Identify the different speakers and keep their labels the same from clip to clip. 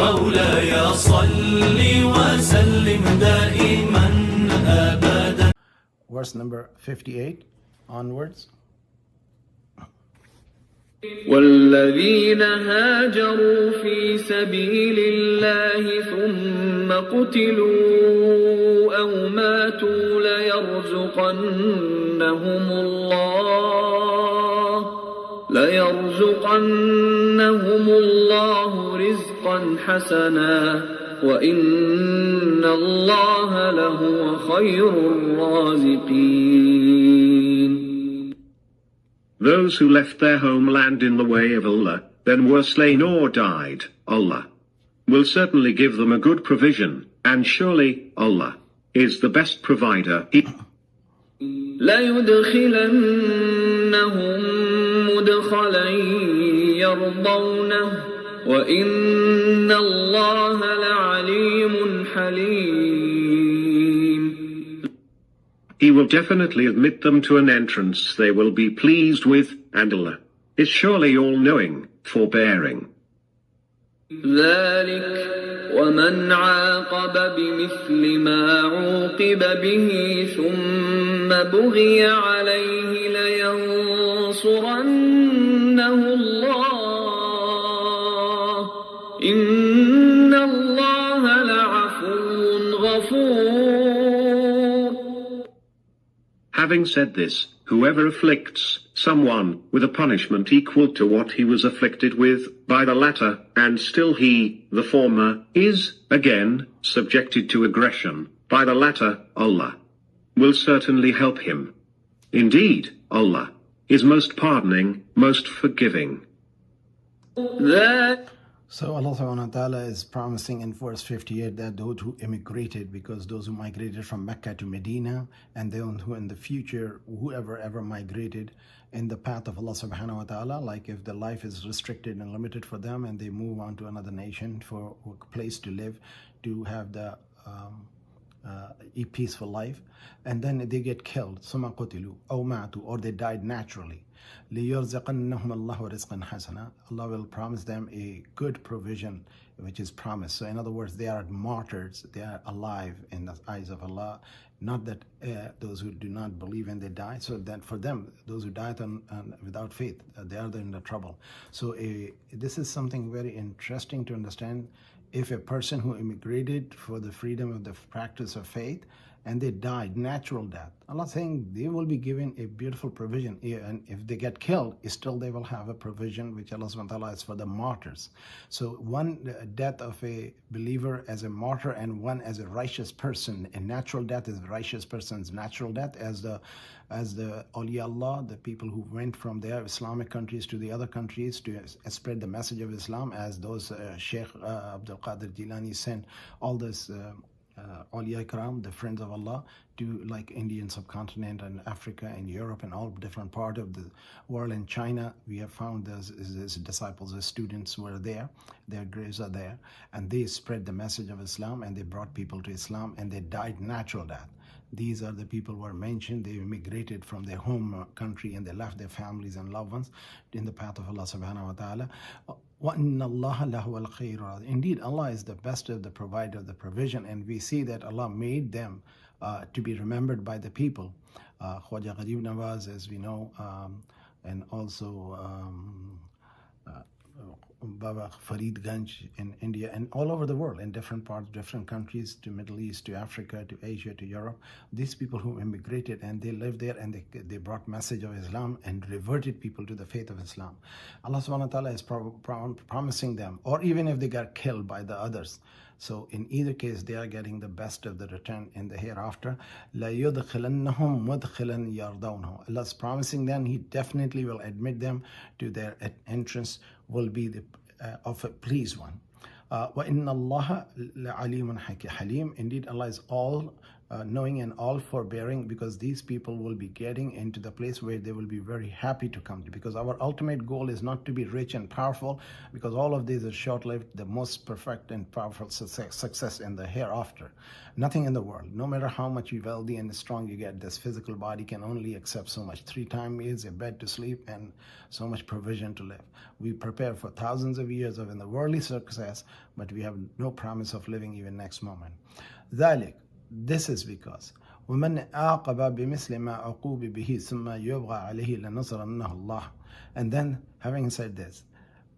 Speaker 1: مولاي صل وسلم دائما أبدا.
Speaker 2: Verse number 58 onwards.
Speaker 3: والذين هاجروا في سبيل الله ثم قتلوا أو ماتوا ليرزقنهم الله رزقا حسنا وإن الله لهو خير الرازقين.
Speaker 4: Those who left their homeland in the way of Allah, then were slain or died, Allah will certainly give them a good provision, and surely Allah is the best provider.
Speaker 3: لَيُدْخِلَنَّهُمْ مُدْخَلًا يَرْضَوْنَهُ وَإِنَّ اللَّهَ لَعَلِيمٌ حَلِيمٌ.
Speaker 4: He will definitely admit them to an entrance they will be pleased with, and Allah is surely all-knowing, forbearing.
Speaker 3: ذلك ومن عاقب بمثل ما عوقب به ثم بغي عليه لينصرنه الله إن الله لعفو غفور.
Speaker 4: Having said this, whoever afflicts someone with a punishment equal to what he was afflicted with by the latter, and still he, the former, is, again, subjected to aggression by the latter, Allah will certainly help him. Indeed, Allah is most pardoning, most forgiving.
Speaker 2: So Allah subhanahu wa ta'ala is promising in verse 58 that those who immigrated, because those who migrated from Mecca to Medina, and those who in the future, whoever ever migrated in the path of Allah subhanahu wa ta'ala, like if the life is restricted and limited for them and they move on to another nation for a place to live, to have the a peaceful life, and then they get killed, ثم قتلوا أو ماتوا, or they died naturally, ليرزقنهم الله رزقا حسنا, Allah will promise them a good provision which is promised. So in other words, they are martyrs, they are alive in the eyes of Allah, not that those who do not believe and they die. So that for them, those who died without faith, they are in the trouble. So this is something very interesting to understand. If a person who immigrated for the freedom of the practice of faith and they died natural death, Allah saying they will be given a beautiful provision, and if they get killed, still they will have a provision which Allah subhanahu wa ta'ala is for the martyrs. So one death of a believer as a martyr and one as a righteous person. A natural death is a righteous person's natural death, as the awliya Allah, the people who went from their Islamic countries to the other countries to spread the message of Islam, as those Sheikh Abdul Qadir Jilani sent all this awliya ikram, the friends of Allah, to like Indian subcontinent and Africa and Europe and all different part of the world. In China, we have found his disciples, his students were there, their graves are there, and they spread the message of Islam and they brought people to Islam and they died natural death. These are the people who are mentioned. They immigrated from their home country and they left their families and loved ones in the path of Allah subhanahu wa ta'ala. وَإِنَّ اللَّهَ لَهُوَ الْخَيْرُ. Indeed, Allah is the best of the provider of the provision, and we see that Allah made them to be remembered by the people. Khwaja Gharib Nawaz, as we know, and also Baba Farid Ganj in India and all over the world, in different parts, different countries, to Middle East, to Africa, to Asia, to Europe. These people who immigrated and they lived there and they brought message of Islam and reverted people to the faith of Islam. Allah subhanahu wa ta'ala is promising them, or even if they got killed by the others. So in either case, they are getting the best of the return in the hereafter. لَا يُدْخِلَنَّهُمْ مُدْخِلًا يَرْضَوْنَهُ. Allah is promising them, He definitely will admit them to their entrance, will be the of a pleased one. وَإِنَّ اللَّهَ لَعَلِيمٌ حَلِيمٌ. Indeed, Allah is all knowing and all forbearing, because these people will be getting into the place where they will be very happy to come to, because our ultimate goal is not to be rich and powerful, because all of these are short-lived. The most perfect and powerful success in the hereafter. Nothing in the world, no matter how much wealthy and strong you get, this physical body can only accept so much. 3 times meals, a bed to sleep, and so much provision to live. We prepare for thousands of years of in the worldly success, but we have no promise of living even next moment. ذلك, this is because ومن عاقب بمثل ما عوقب به ثم يبغى عليه لنصرنه الله. And then, having said this,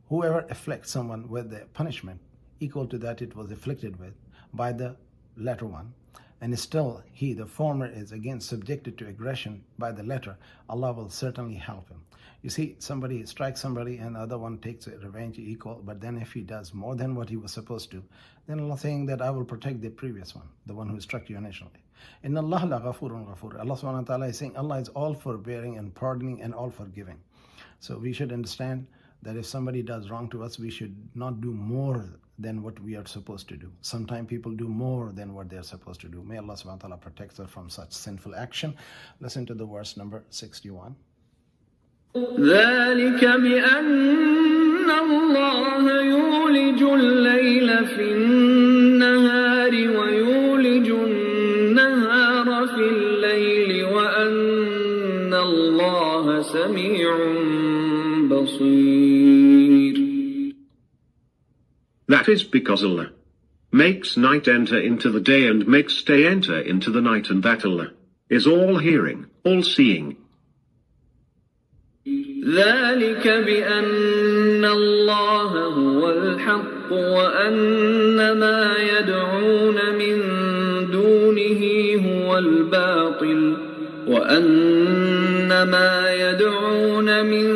Speaker 2: whoever afflicts someone with the punishment equal to that it was afflicted with by the latter one, and still he, the former, is again subjected to aggression by the latter, Allah will certainly help him. You see, somebody strikes somebody and the other one takes a revenge equal, but then if he does more than what he was supposed to, then Allah saying that I will protect the previous one, the one who struck you initially. Inna Allah la ghafurun ghafur. Allah subhanahu wa ta'ala is saying Allah is all forbearing and pardoning and all forgiving. So we should understand that if somebody does wrong to us, we should not do more than what we are supposed to do. Sometimes people do more than what they are supposed to do. May Allah subhanahu wa ta'ala protect us from such sinful action. Listen to the verse number 61.
Speaker 3: ذلك بأن الله يولج الليل في النهار ويولج النهار في الليل وأن الله سميع بصير.
Speaker 4: That is because Allah makes night enter into the day and makes day enter into the night, and that Allah is all hearing, all seeing.
Speaker 3: ذلك بأن الله هو الحق وأن ما يدعون من دونه هو الباطل وأن ما يدعون من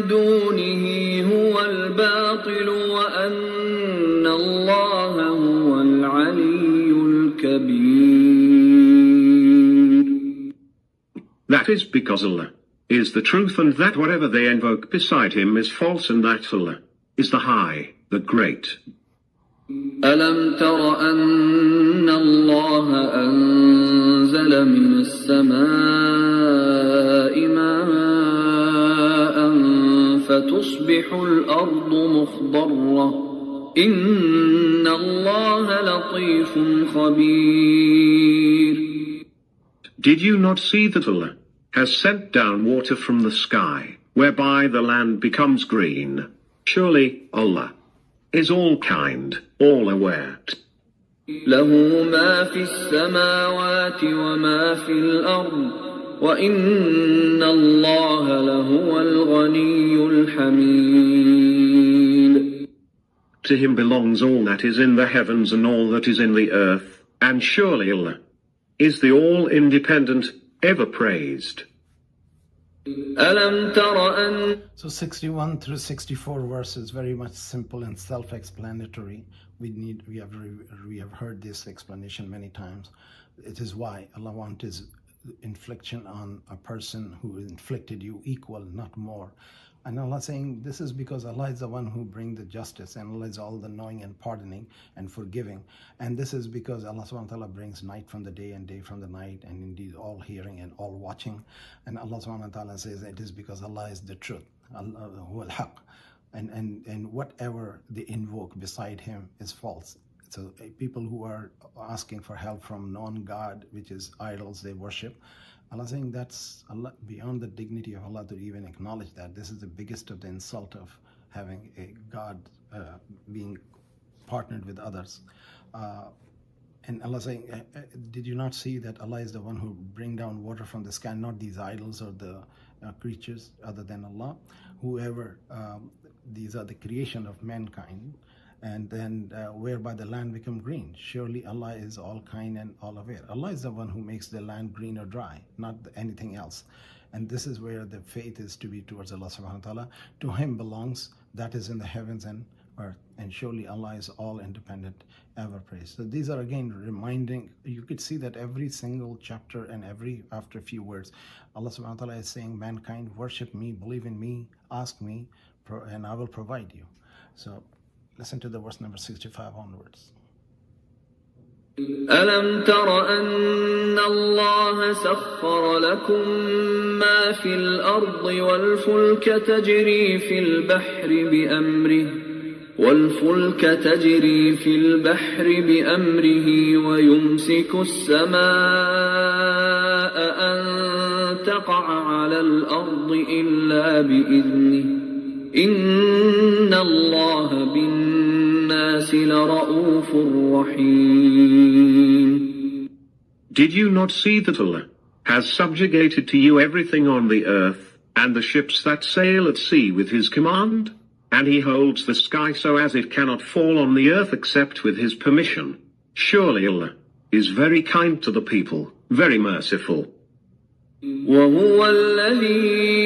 Speaker 3: دونه هو الباطل وأن الله هو العلي الكبير.
Speaker 4: That is because Allah is the truth, and that whatever they invoke beside him is false, and that Allah is the high, the great.
Speaker 3: ألم تر أن الله أنزل من السماء ماء فتصبح الأرض مخضرة إن الله لطيف خبير.
Speaker 4: Did you not see that Allah has sent down water from the sky, whereby the land becomes green? Surely Allah is all kind, all aware.
Speaker 3: له ما في السماوات وما في الأرض وإن الله لهو الغني الحميد.
Speaker 4: To him belongs all that is in the heavens and all that is in the earth, and surely Allah is the all-independent, ever praised.
Speaker 3: ألم تر أن.
Speaker 2: So 61 through 64 verses, very much simple and self-explanatory. We have heard this explanation many times. It is why Allah wants His infliction on a person who inflicted you equal, not more. And Allah saying this is because Allah is the one who brings the justice, and Allah is all the knowing and pardoning and forgiving. And this is because Allah subhanahu wa ta'ala brings night from the day and day from the night, and indeed all hearing and all watching. And Allah subhanahu wa ta'ala says it is because Allah is the truth, Allah huwa al-haq. And whatever they invoke beside Him is false. So people who are asking for help from non-God, which is idols they worship, Allah saying that's Allah, beyond the dignity of Allah to even acknowledge that. This is the biggest of the insult of having a God being partnered with others. And Allah saying, did you not see that Allah is the one who bring down water from the sky, not these idols or the creatures other than Allah? Whoever, these are the creation of mankind, and then whereby the land become green. Surely Allah is all kind and all aware. Allah is the one who makes the land green or dry, not anything else. And this is where the faith is to be towards Allah subhanahu wa ta'ala. To Him belongs that is in the heavens and earth. And surely Allah is all independent, ever praised. So these are again reminding, you could see that every single chapter and after a few words, Allah subhanahu wa ta'ala is saying, mankind, worship me, believe in me, ask me, and I will provide you. So listen to the verse number 65 onwards.
Speaker 3: ألم تر أن الله سخر لكم ما في الأرض والفلك تجري في البحر بأمره ويمسك السماء أن تقع على الأرض إلا بإذنه إن الله بالناس لرؤوف رحيم.
Speaker 4: Did you not see that Allah has subjugated to you everything on the earth, and the ships that sail at sea with his command? And he holds the sky so as it cannot fall on the earth except with his permission. Surely Allah is very kind to the people, very merciful.
Speaker 3: وهو الذي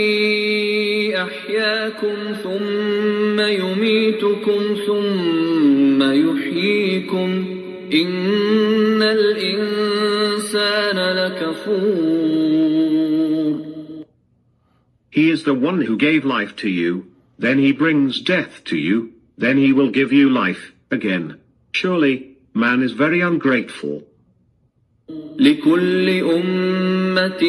Speaker 3: أحياكم ثم يميتكم ثم يحييكم إن الإنسان لكفور.
Speaker 4: He is the one who gave life to you, then he brings death to you, then he will give you life again. Surely man is very ungrateful.
Speaker 3: لكل أمة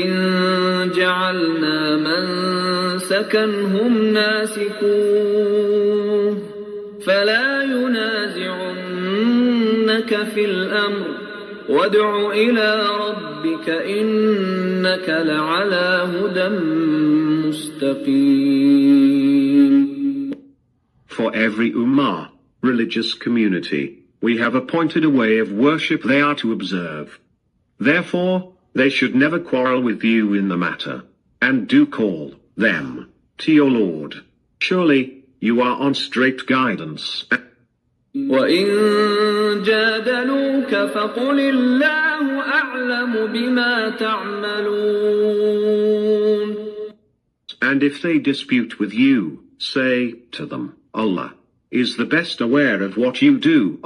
Speaker 3: جعلنا منسكا هم ناسكوه فلا ينازعنك في الأمر وادع إلى ربك إنك لعلى هدى مستقيم.
Speaker 4: For every ummah, religious community, we have appointed a way of worship they are to observe. Therefore, they should never quarrel with you in the matter, and do call them to your Lord. Surely, you are on straight guidance.
Speaker 3: وَإِن جَادَلُوكَ فَقُلِ اللَّهُ أَعْلَمُ بِمَا تَعْمَلُونَ.
Speaker 4: And if they dispute with you, say to them, Allah is the best aware of what you do.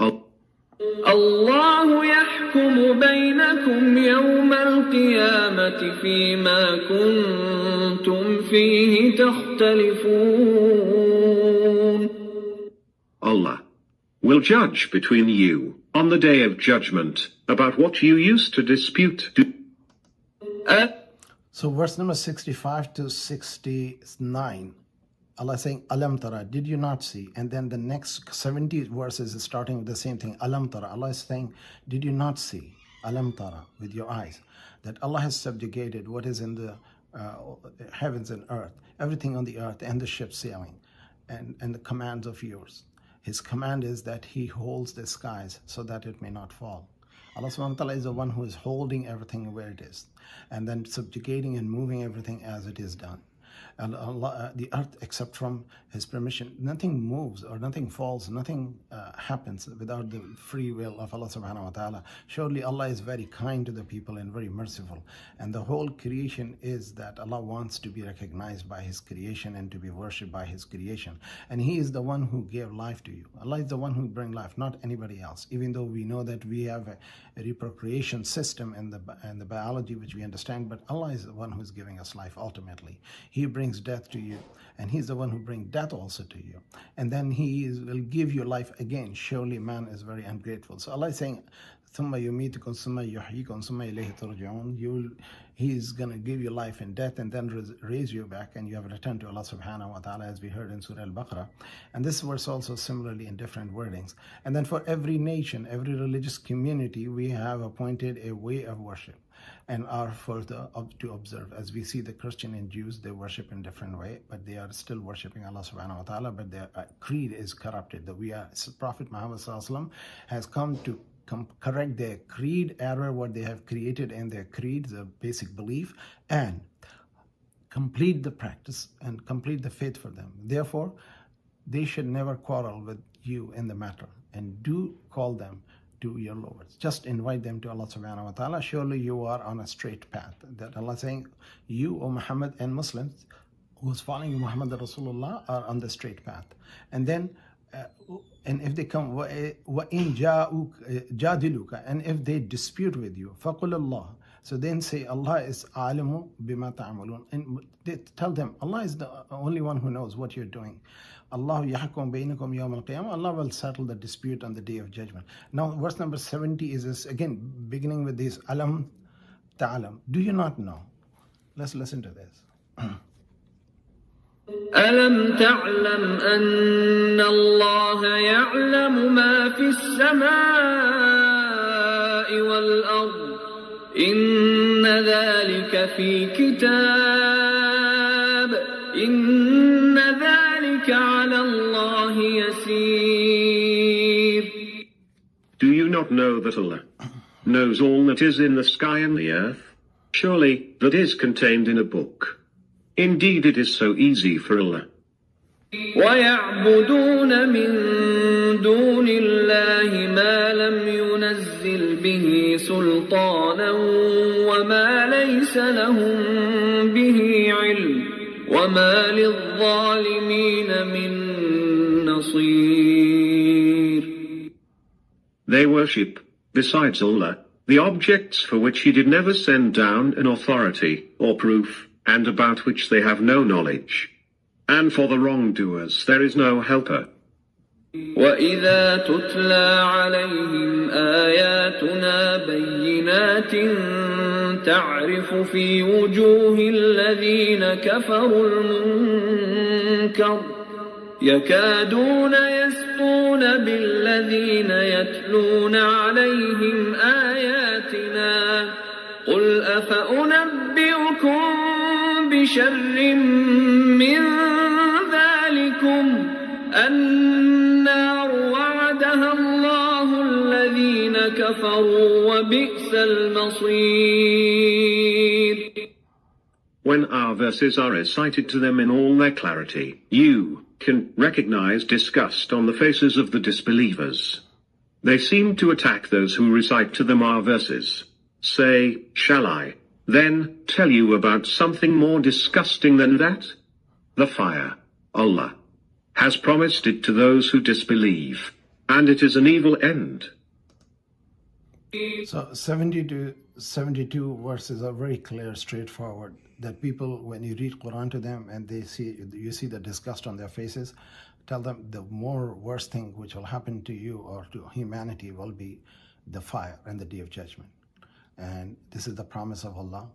Speaker 3: الله يحكم بينكم يوم القيامة فيما كنتم فيه تختلفون.
Speaker 4: Allah will judge between you on the day of judgment about what you used to dispute.
Speaker 2: So verse number 65 to 69, Allah is saying, Alam tara, did you not see? And then the next 70 verses is starting with the same thing. Alam tara, Allah is saying, did you not see? Alam tara, with your eyes, that Allah has subjugated what is in the heavens and earth, everything on the earth and the ships sailing, and the commands of yours. His command is that he holds the skies so that it may not fall. Allah subhanahu wa ta'ala is the one who is holding everything where it is, and then subjugating and moving everything as it is done. And Allah, the earth, except from his permission, nothing moves or nothing falls, nothing happens without the free will of Allah subhanahu wa ta'ala. Surely Allah is very kind to the people and very merciful. And the whole creation is that Allah wants to be recognized by his creation and to be worshipped by his creation. And he is the one who gave life to you. Allah is the one who brings life, not anybody else. Even though we know that we have a reproduction system and the biology which we understand, but Allah is the one who is giving us life ultimately. He brings death to you, and he's the one who brings death also to you, and then will give you life again. Surely man is very ungrateful. So Allah is saying, He's going to give you life and death and then raise you back, and you have returned to Allah subhanahu wa ta'ala, as we heard in Surah Al-Baqarah. And this verse also similarly in different wordings. And then for every nation, every religious community, we have appointed a way of worship and are further to observe. As we see the Christian and Jews, they worship in different way, but they are still worshiping Allah subhanahu wa ta'ala, but their creed is corrupted. Prophet Muhammad sallallahu alaihi wasallam has come to correct their creed error, what they have created in their creed, the basic belief, and complete the practice and complete the faith for them. Therefore, they should never quarrel with you in the matter, and do call them to your lords. Just invite them to Allah subhanahu wa ta'ala. Surely you are on a straight path. That Allah is saying, you, O Muhammad, and Muslims who's following Muhammad Rasulullah are on the straight path. And then and if they come, وَإِن جَادِلُوكَ, and if they dispute with you, فَقُلِ اللَّهُ, so then say, Allah is عَالِمُ بِمَا تَعْمَلُونَ, and they tell them, Allah is the only one who knows what you're doing. Allah yahkum bainakum yawm al-qiyamah. Allah will settle the dispute on the day of judgment. Now, verse number 70 is this, again, beginning with this, alam ta'alam. Do you not know? Let's listen to this.
Speaker 3: ألم تعلم أن الله يعلم ما في السماء والأرض إن ذلك في كتاب إن ذلك على الله يسير.
Speaker 4: Do you not know that Allah knows all that is in the sky and the earth? Surely that is contained in a book. Indeed, it is so easy for Allah.
Speaker 3: ويعبدون من دون الله ما لم ينزل به سلطانا وما ليس لهم به علم وما للظالمين من نصير.
Speaker 4: They worship, besides Allah, the objects for which He did never send down an authority or proof, and about which they have no knowledge. And for the wrongdoers there is no helper.
Speaker 3: وَإِذَا تُتْلَى عَلَيْهِمْ آيَاتُنَا بَيِّنَاتٍ تَعْرِفُ فِي وُجُوهِ الَّذِينَ كَفَرُوا الْمُنكَرَ يَكَادُونَ يَسْطُونَ بِالَّذِينَ يَتْلُونَ عَلَيْهِمْ آيَاتِنَا قُلْ أَفَأُنَبِّئُكُم بِشَرٍّ مِّن ذَلِكُمْ النَّارُ وَعَدَهَا اللَّهُ الَّذِينَ كَفَرُوا وَبِئْسَ الْمَصِيرُ.
Speaker 4: When our verses are recited to them in all their clarity, you can recognize disgust on the faces of the disbelievers. They seem to attack those who recite to them our verses. Say, shall I then tell you about something more disgusting than that? The fire, Allah has promised it to those who disbelieve, and it is an evil end.
Speaker 2: So 70 to 72 verses are very clear, straightforward, that people, when you read Quran to them and you see the disgust on their faces, tell them the more worst thing which will happen to you or to humanity will be the fire and the day of judgment. And this is the promise of Allah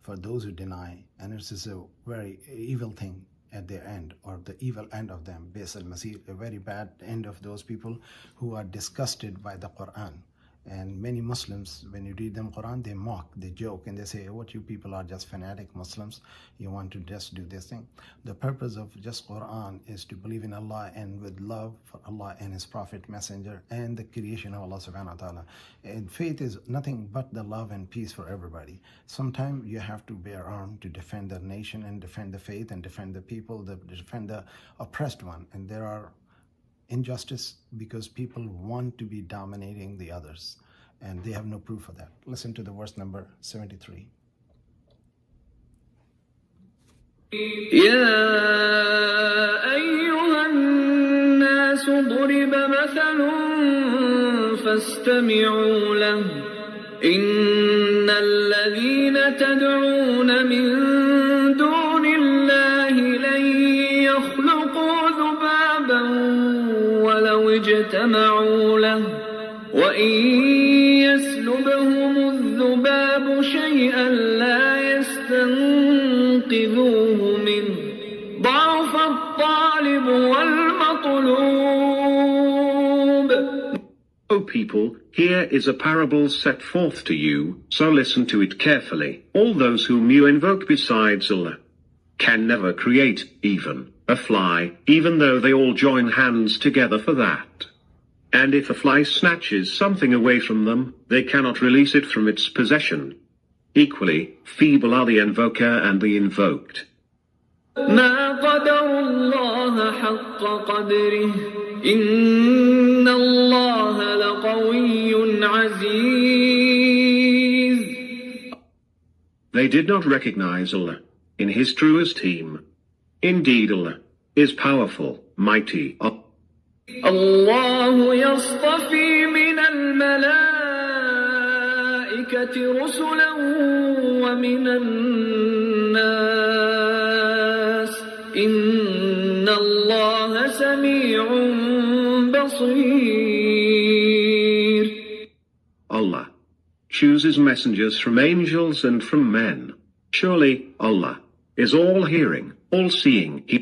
Speaker 2: for those who deny, and this is a very evil thing at their end, or the evil end of them, Bais al-Masir, a very bad end of those people who are disgusted by the Quran. And many Muslims, when you read them Quran, they mock, they joke, and they say, what, you people are just fanatic Muslims, you want to just do this thing. The purpose of just Quran is to believe in Allah and with love for Allah and His Prophet, Messenger, and the creation of Allah subhanahu wa ta'ala. And faith is nothing but the love and peace for everybody. Sometimes you have to bear arm to defend the nation and defend the faith and defend the people, defend the oppressed one. And there are injustice because people want to be dominating the others, and they have no proof of that. Listen to the verse number 73.
Speaker 3: يا أيها الناس ضرب مثل فاستمعوا له إن الذين تدعون من دون الله لن يخلقوا ذبابا ولو اجتمعوا له وإن يسلبهم الذباب شيئا لا يستنقذوه منه ضعف الطالب والمطلوب.
Speaker 4: O people, here is a parable set forth to you, so listen to it carefully. All those whom you invoke besides Allah can never create even a fly, even though they all join hands together for that. And if a fly snatches something away from them, they cannot release it from its possession. Equally, feeble are the invoker and the invoked.
Speaker 3: ما قدر الله حق قدره إن الله لقوي عزيز.
Speaker 4: They did not recognize Allah in His true esteem. Indeed, Allah is powerful, mighty.
Speaker 3: الله يصطفي من الملائكة رسلا ومن الناس إن الله سميع
Speaker 4: chooses messengers from angels and from men. Surely, Allah is all-hearing, all-seeing. He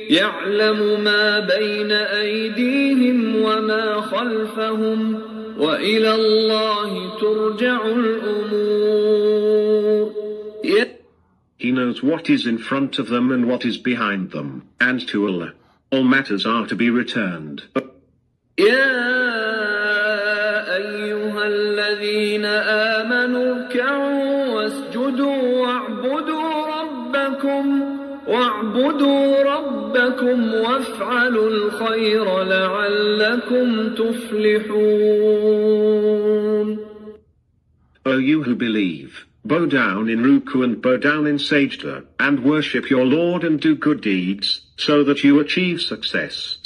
Speaker 3: يعلم ما بين أيديهم وما خلفهم وإلى الله ترجع الأمور.
Speaker 4: He knows what is in front of them and what is behind them, and to Allah all matters are to be returned.
Speaker 3: يا أيها الذين آمنوا اركعوا واسجدوا واعبدوا ربكم وافعلوا الخير لعلكم تفلحون.
Speaker 4: O you who believe, bow down in ruku and bow down in sajda, and worship your Lord and do good deeds, so that you achieve success.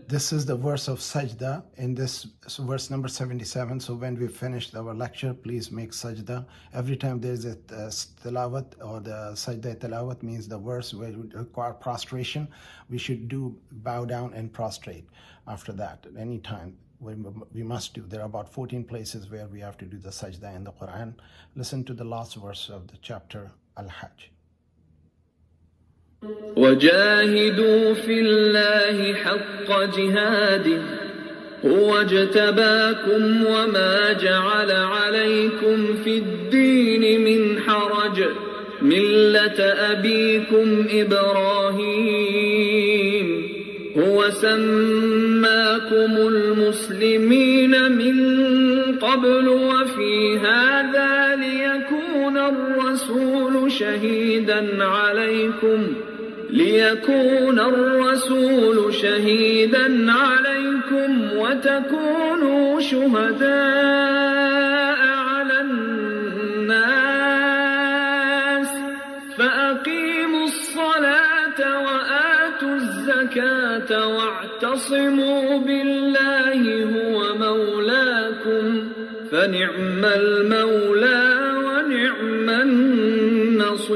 Speaker 2: This is the verse of sajda in this verse number 77. So when we finished our lecture, please make sajda. Every time there is a tilawat or the sajda tilawat means the verse where we require prostration, we should do bow down and prostrate after that. Any time we must do. There are about 14 places where we have to do the sajda in the Quran. Listen to the last verse of the chapter Al-Hajj.
Speaker 3: وجاهدوا في الله حق جهاده هو اجتباكم وما جعل عليكم في الدين من حرج ملة أبيكم إبراهيم هو سماكم المسلمين من قبل وفي هذا ليكون الرسول شهيدا عليكم وتكونوا شهداء على الناس فأقيموا الصلاة وآتوا الزكاة واعتصموا بالله هو مولاكم فنعم المولى ونعم النصير.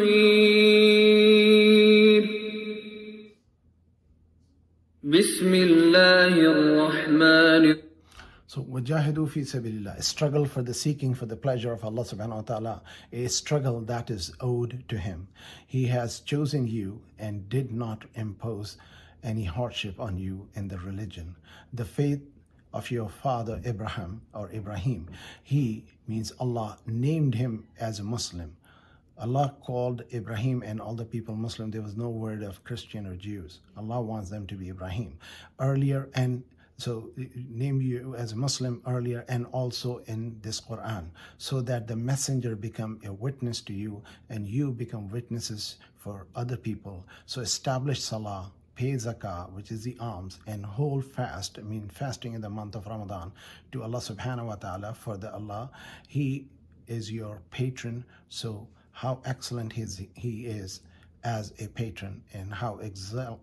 Speaker 3: بسم الله الرحمن.
Speaker 2: So, wajahidu fi sabilillah, struggle for the seeking for the pleasure of Allah subhanahu wa ta'ala, a struggle that is owed to Him. He has chosen you and did not impose any hardship on you in the religion. The faith of your father Ibrahim, he means Allah named him as a Muslim. Allah called Ibrahim and all the people Muslim. There was no word of Christian or Jews. Allah wants them to be Ibrahim earlier, and so name you as a Muslim earlier and also in this Quran, so that the messenger become a witness to you and you become witnesses for other people. So establish salah, pay zakah, which is the alms, and hold fast, fasting in the month of Ramadan, to Allah subhanahu wa ta'ala, for the Allah, He is your patron. So how excellent He is as a patron, and how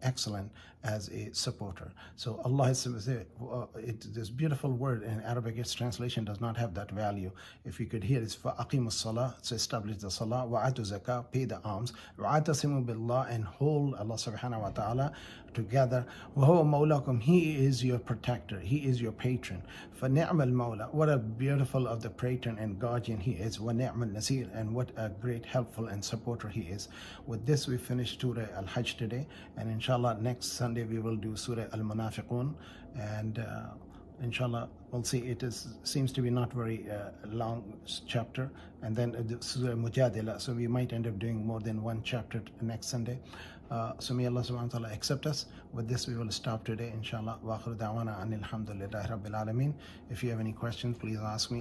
Speaker 2: excellent as a supporter. So Allah is this beautiful word in Arabic, its translation does not have that value. If you could hear, it's فَأَقِيمُ الصَّلَاةِ, so establish the salah, وَآتُوا zakah, pay the alms, وَاعْتَصِمُوا بِاللَّهِ, and hold Allah subhanahu wa ta'ala together. وَهُوَ مَوْلَاكُمْ, He is your protector, He is your patron. فَنِعْمَ الْمَوْلَى, what a beautiful of the patron and guardian He is. وَنِعْمَ النَّصِيرُ, and what a great helpful and supporter He is. With this we finish Surah AlHajj today, and inshallah next Sunday we will do Surah Al-Munafiqun, and inshallah we'll see. It seems to be not very long chapter, and then Surah Mujadila, so we might end up doing more than one chapter next Sunday. So may Allah subhanahu wa ta'ala accept us. With this we will stop today, inshallah. Wa akhiru da'wana anil hamdulillahi rabbil alameen. If you have any questions, please ask me.